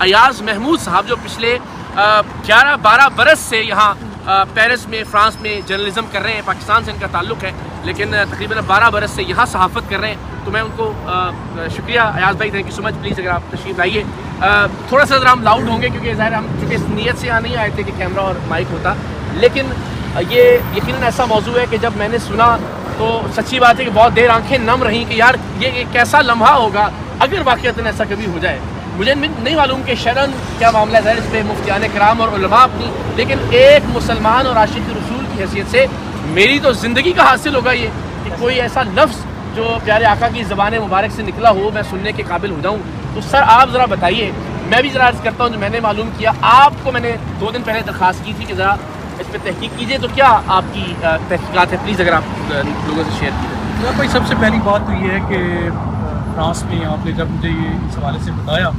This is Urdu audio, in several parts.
ایاز محمود صاحب جو پچھلے 11-12 برس سے یہاں پیرس میں فرانس میں جرنلزم کر رہے ہیں. پاکستان سے ان کا تعلق ہے لیکن تقریباً 12 برس سے یہاں صحافت کر رہے ہیں. تو میں ان کو شکریہ ایاز بھائی, thank you so much. Please اگر آپ تشریف لائیے. تھوڑا سا ذرا ہم لاؤڈ ہوں گے کیونکہ ظاہر ہم چونکہ اس نیت سے یہاں نہیں آئے تھے کہ کیمرہ اور مائک ہوتا, لیکن یہ یقیناً ایسا موضوع ہے کہ جب میں نے سنا تو سچی بات ہے کہ بہت دیر آنکھیں نم رہیں کہ یار یہ کیسا لمحہ ہوگا اگر واقعتاً ایسا کبھی ہو جائے. مجھے نہیں معلوم کہ شرعاً کیا معاملہ ہے, ظاہر اس پہ مفتیان کرام اور علماء اپنی, لیکن ایک مسلمان اور عاشق رسول کی حیثیت سے میری تو زندگی کا حاصل ہوگا یہ کہ کوئی ایسا لفظ جو پیارے آقا کی زبان مبارک سے نکلا ہو میں سننے کے قابل ہو جاؤں. تو سر آپ ذرا بتائیے, میں بھی ذرا عرض کرتا ہوں جو میں نے معلوم کیا, آپ کو میں نے 2 دن پہلے درخواست کی تھی کہ ذرا اس پہ تحقیق کیجیے, تو کیا آپ کی تحقیقات ہے, پلیز اگر آپ لوگوں سے شیئر کیجیے. بھائی سب سے پہلی بات تو یہ ہے کہ فرانس میں آپ نے جب مجھے یہ اس حوالے سے بتایا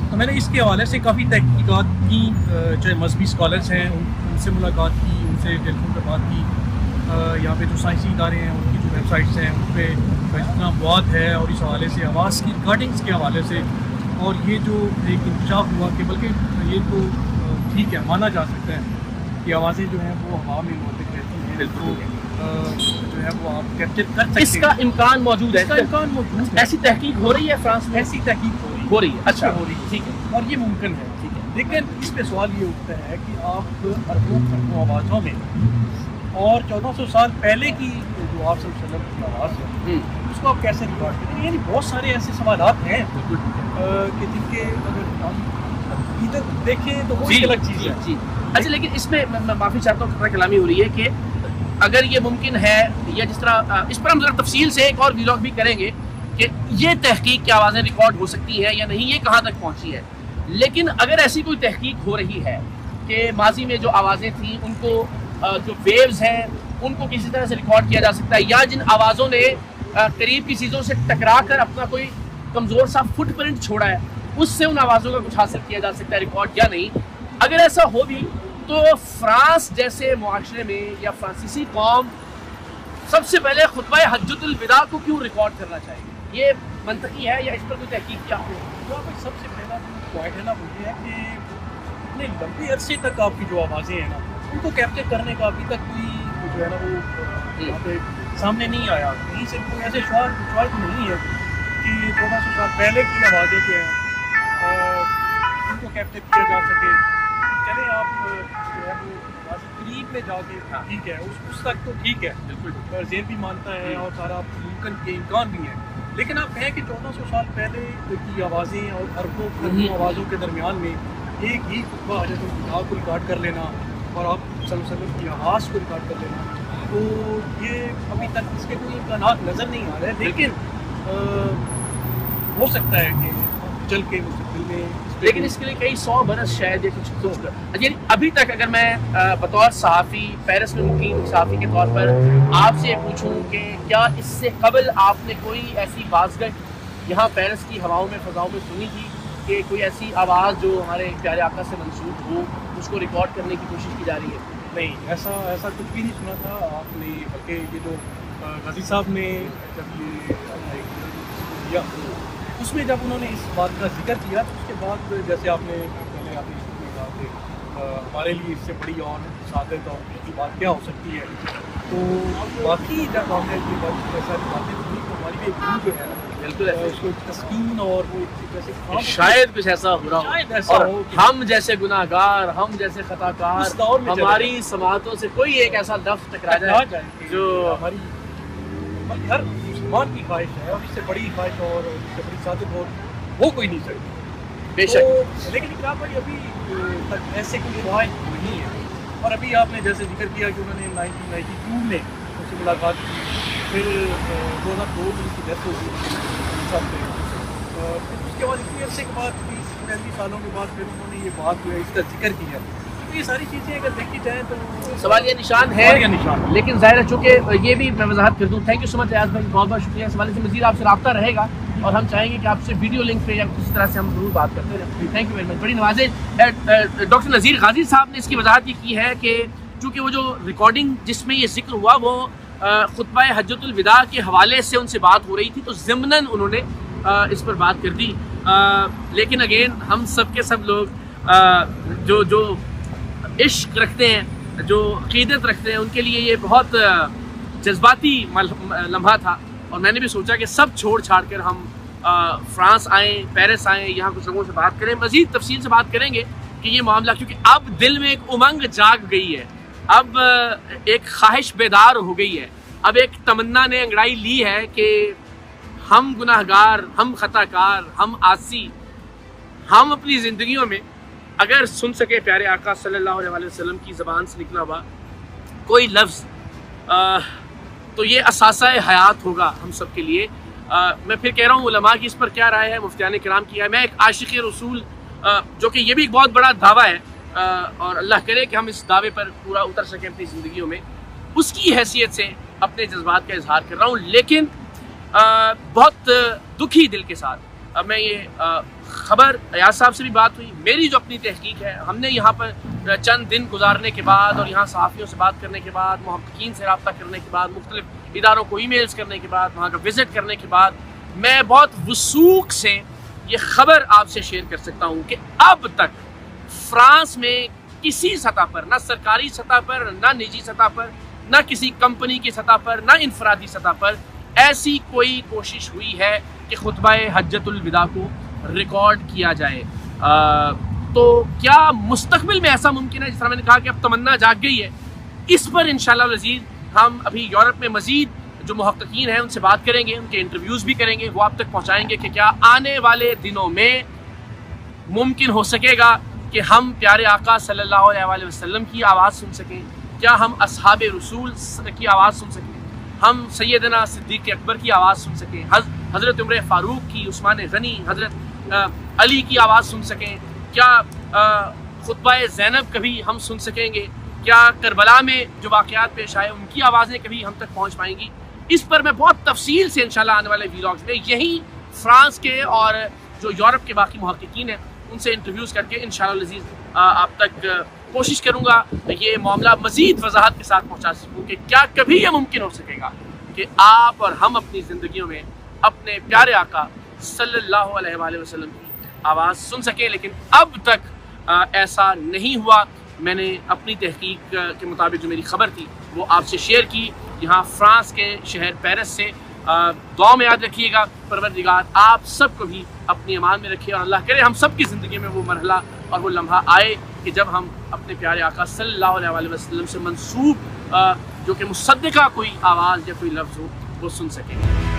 تو میں نے اس کے حوالے سے کافی تحقیقات کی, چاہے مذہبی اسکالرس ہیں ان سے ملاقات کی, ان سے ٹیلی فون پہ بات کی, یہاں پہ جو سائنسی ادارے ہیں ان کی جو ویب سائٹس ہیں ان پہ جتنا مواد ہے, اور اس حوالے سے آواز کی ریکارڈنگس کے حوالے سے, اور یہ جو ایک انکشاف ہوا کہ بلکہ یہ تو ٹھیک ہے مانا جا سکتا ہے کہ آوازیں جو ہیں وہ ہوا میں منتقل رہتی ہیں, تو جو ہے وہ آپ کیپچر کر سکتے ہیں. اس کا امکان موجود ہے, اس کا امکان موجود ہے. ایسی تحقیق ہو رہی ہے فرانس میں, ایسی تحقیق ہو رہی ہے, اچھا ہو رہی ہے, ٹھیک ہے, اور یہ ممکن ہے. ٹھیک ہے. لیکن اس پہ سوال یہ اٹھتا ہے کہ آپ اربوں خربوں آوازوں میں اور 1400 سال پہلے کی جو آپ صلی اللہ علیہ وسلم کی آواز ہے اس کو آپ کیسے ریکارڈ کریں گے. یعنی بہت سارے ایسے سوالات ہیں کہ جن کے اگر ہم حقیقت دیکھیں تو وہ ایک الگ چیز ہے. جی اچھا, لیکن اس میں میں معافی چاہتا ہوں, خطرہ کلامی ہو رہی ہے کہ اگر یہ ممکن ہے یا جس طرح اس پر ہم ذرا تفصیل سے ایک اور ویلاگ بھی کریں گے کہ یہ تحقیق کی آوازیں ریکارڈ ہو سکتی ہے یا نہیں, یہ کہاں تک پہنچی ہے. لیکن اگر ایسی کوئی تحقیق ہو رہی ہے کہ ماضی میں جو آوازیں تھیں ان کو جو ویوز ہیں ان کو کسی طرح سے ریکارڈ کیا جا سکتا ہے, یا جن آوازوں نے قریب کی چیزوں سے ٹکرا کر اپنا کوئی کمزور سا فٹ پرنٹ چھوڑا ہے اس سے ان آوازوں کا کچھ حاصل کیا جا سکتا ہے ریکارڈ یا نہیں. اگر ایسا ہو بھی تو فرانس جیسے معاشرے میں یا فرانسیسی قوم سب سے پہلے خطبہ حجۃ الوداع کو کیوں ریکارڈ کرنا چاہیے, یہ منطقی ہے یا اس پر کوئی تحقیق کیا ہو؟ سب سے پہلا پوائنٹ ہے نا وہ یہ ہے کہ اتنے لمبے عرصے تک آپ کی جو آوازیں ہیں نا ان کو کیپچر کرنے کا ابھی تک کوئی جو ہے نا وہ یہاں پہ سامنے نہیں آیا. کہیں سے کوئی ایسے شعار نہیں ہے کہ 1400 سال پہلے کی آوازیں جو ہیں ان کو کیپچر کیا جا سکے. چلیں آپ جو ہے وہ قریب میں جا کے ٹھیک ہے اس تک تو ٹھیک ہے, بالکل ذہن بھی مانتا ہے اور سارا ممکن کے امکان بھی ہے. لیکن آپ کہیں کہ 1400 سال پہلے کی آوازیں اور اربوں آوازوں کے درمیان میں ایک ہی خطبہ حجۃ الوداع کو ریکارڈ کر لینا اور آپ صلی اللہ علیہ وسلم کی آواز کو ریکارڈ کر لینا, تو یہ ابھی تک اس کے کوئی امکانات نظر نہیں آ رہے. لیکن ہو سکتا ہے کہ چل کے مستقبل میں, لیکن اس کے لیے کئی 100 برس شاید یہ کچھ یعنی ابھی تک اگر میں بطور صحافی پیرس میں مقیم صحافی کے طور پر آپ سے یہ پوچھوں کہ کیا اس سے قبل آپ نے کوئی ایسی بازگشت یہاں پیرس کی ہواؤں میں فضاؤں میں سنی تھی کہ کوئی ایسی آواز جو ہمارے پیارے آقا سے منسوب ہو اس کو ریکارڈ کرنے کی کوشش کی جا رہی ہے؟ نہیں, ایسا کچھ بھی نہیں سنا تھا آپ نے. بلکہ یہ جو غازی صاحب نے جب یہ اس میں جب انہوں نے اس بات کا ذکر کیا تو اس کے بعد جیسے آپ نے پہلے آپ نے کہا کہ ہمارے لیے اس سے بڑی اور سعادت اور کی بات کیا ہو سکتی ہے, تو باقی جب ہم نے یہ بات ساری باتیں سنی تو ہماری بھی ایک جو ہے بالکل اس کو تسکین اور وہ ایسے شاید کچھ ایسا ہو رہا ہو, ہم جیسے گناہ گار, ہم جیسے خطا کار, ہماری سماعتوں سے کوئی ایک ایسا لفظ ٹکرا جائے جو ہماری ہر مسلمان کی خواہش ہے, اور اس سے بڑی خواہش اور اس سے بڑی سعادت اور وہ کوئی نہیں سکتی بے شک. لیکن کیا بھائی ابھی تک ایسے کوئی خواہش نہیں ہے. اور ابھی آپ نے جیسے ذکر کیا کہ انہوں نے 1992 میں اس سے ملاقات کی, پھر 2002 میں اس کی ڈیتھ ہو گئی سب سے, پھر اس کے بعد اتنی عرصے کے بعد 30-35 سالوں کے بعد پھر انہوں نے یہ بات جو ہے اس کا ذکر کیا. یہ ساری چیزیں اگر دیکھی جائیں تو سوال یہ نشان ہے, لیکن ظاہر ہے چونکہ یہ بھی میں وضاحت کر دوں. تھینک یو سو مچ ایاز بھائی, بہت بہت شکریہ. اس حوالے سے مزید آپ سے رابطہ رہے گا اور ہم چاہیں گے کہ آپ سے ویڈیو لنک پہ یا کسی طرح سے ہم ضرور بات کرتے رہیں. تھینک یو ویری مچ, بڑی نوازش. ڈاکٹر نذیر غازی صاحب نے اس کی وضاحت یہ کی ہے کہ چونکہ وہ جو ریکارڈنگ جس میں یہ ذکر ہوا وہ خطبہ حجۃ الوداع کے حوالے سے ان سے بات ہو رہی تھی تو ضمناً انہوں نے اس پر بات کر دی. لیکن اگین ہم سب کے سب لوگ جو عشق رکھتے ہیں, جو عقیدت رکھتے ہیں, ان کے لیے یہ بہت جذباتی لمحہ تھا. اور میں نے بھی سوچا کہ سب چھوڑ چھاڑ کر ہم فرانس آئیں, پیرس آئیں, یہاں کچھ لوگوں سے بات کریں, مزید تفصیل سے بات کریں گے کہ یہ معاملہ, کیونکہ اب دل میں ایک امنگ جاگ گئی ہے, اب ایک خواہش بیدار ہو گئی ہے, اب ایک تمنا نے انگڑائی لی ہے کہ ہم گناہ گار, ہم خطا کار, ہم عاصی, ہم اپنی زندگیوں میں اگر سن سکے پیارے آقا صلی اللہ علیہ وسلم کی زبان سے نکلا ہوا کوئی لفظ, تو یہ اثاثہ حیات ہوگا ہم سب کے لیے. میں پھر کہہ رہا ہوں علماء کی اس پر کیا رائے ہے, مفتیان کرام کی ہے. میں ایک عاشق رسول, جو کہ یہ بھی ایک بہت بڑا دعویٰ ہے, اور اللہ کرے کہ ہم اس دعوے پر پورا اتر سکیں اپنی زندگیوں میں, اس کی حیثیت سے اپنے جذبات کا اظہار کر رہا ہوں. لیکن بہت دکھی دل کے ساتھ میں یہ خبر, ایاز صاحب سے بھی بات ہوئی, میری جو اپنی تحقیق ہے, ہم نے یہاں پر چند دن گزارنے کے بعد اور یہاں صحافیوں سے بات کرنے کے بعد, محققین سے رابطہ کرنے کے بعد, مختلف اداروں کو ای میلز کرنے کے بعد, وہاں کا وزٹ کرنے کے بعد, میں بہت وثوق سے یہ خبر آپ سے شیئر کر سکتا ہوں کہ اب تک فرانس میں کسی سطح پر, نہ سرکاری سطح پر, نہ نجی سطح پر, نہ کسی کمپنی کی سطح پر, نہ انفرادی سطح پر ایسی کوئی کوشش ہوئی ہے کہ خطبہ حجۃ الوداع کو ریکارڈ کیا جائے. تو کیا مستقبل میں ایسا ممکن ہے, جس طرح میں نے کہا کہ اب تمنا جاگ گئی ہے, اس پر انشاءاللہ العزیز ہم ابھی یورپ میں مزید جو محققین ہیں ان سے بات کریں گے, ان کے انٹرویوز بھی کریں گے, وہ آپ تک پہنچائیں گے کہ کیا آنے والے دنوں میں ممکن ہو سکے گا کہ ہم پیارے آقا صلی اللہ علیہ وسلم کی آواز سن سکیں, کیا ہم اصحاب رسول کی آواز سن سکیں, ہم سیدنا صدیق اکبر کی آواز سن سکیں, حضرت عمر فاروق کی, عثمان غنی, حضرت علی کی آواز سن سکیں, کیا خطبہ زینب کبھی ہم سن سکیں گے, کیا کربلا میں جو واقعات پیش آئے ان کی آوازیں کبھی ہم تک پہنچ پائیں گی. اس پر میں بہت تفصیل سے انشاءاللہ آنے والے ویلاگز میں یہی فرانس کے اور جو یورپ کے باقی محققین ہیں ان سے انٹرویوز کر کے انشاءاللہ العزیز آپ تک کوشش کروں گا یہ معاملہ مزید وضاحت کے ساتھ پہنچا سکوں کہ کیا کبھی یہ ممکن ہو سکے گا کہ آپ اور ہم اپنی زندگیوں میں اپنے پیارے آقا صلی اللہ علیہ وآلہ وسلم کی آواز سن سکیں. لیکن اب تک ایسا نہیں ہوا. میں نے اپنی تحقیق کے مطابق جو میری خبر تھی وہ آپ سے شیئر کی. یہاں فرانس کے شہر پیرس سے دعا میں یاد رکھیے گا, پروردگار آپ سب کو بھی اپنی امان میں رکھے, اور اللہ کرے ہم سب کی زندگی میں وہ مرحلہ اور وہ لمحہ آئے کہ جب ہم اپنے پیارے آقا صلی اللہ علیہ وآلہ وسلم سے منسوب جو کہ مصدقہ کوئی آواز یا کوئی لفظ ہو وہ سن سکیں.